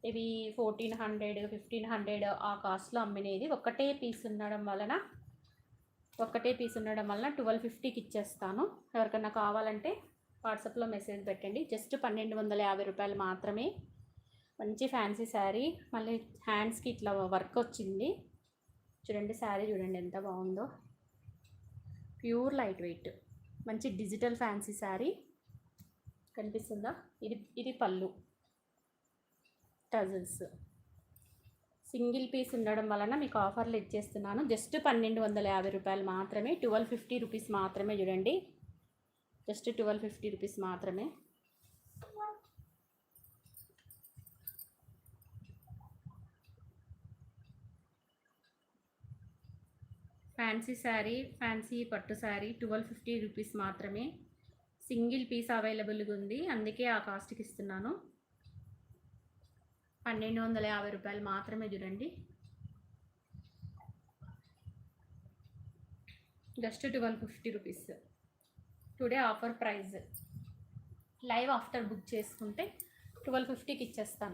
ఇవి 1400 1500 ఆ కాస్ట్లో అమ్మినది. ఒకటే పీస్ ఉండడం వలన 1250కి ఇచ్చేస్తాను. ఎవరికన్నా కావాలంటే వాట్సాప్లో మెసేజ్ పెట్టండి. జస్ట్ 1250 రూపాయలు మాత్రమే. మంచి ఫ్యాన్సీ శారీ, మళ్ళీ హ్యాండ్స్కి ఇట్లా వర్క్ వచ్చింది చూడండి. శారీ చూడండి ఎంత బాగుందో, ప్యూర్ లైట్ వెయిట్ మంచి డిజిటల్ ఫ్యాన్సీ శారీ కనిపిస్తుందా. ఇది పళ్ళు, టజల్స్, సింగిల్ పీస్ ఉండడం వలన మీకు ఆఫర్లు ఇచ్చేస్తున్నాను. జస్ట్ 1250 రూపాయలు మాత్రమే, 1250 రూపీస్ మాత్రమే. చూడండి, జస్ట్ 1250 రూపీస్ మాత్రమే. ఫ్యాన్సీ శారీ, ఫ్యాన్సీ పట్టు శారీ 1250 రూపీస్ మాత్రమే. సింగిల్ పీస్ అవైలబుల్గా ఉంది, అందుకే ఆ కాస్ట్కి ఇస్తున్నాను. 1250 రూపాయలు మాత్రమే. చూడండి, just 1250 rupees. Today offer price. Live after book చేసుకుంటే 1250కి ఇచ్చేస్తాను.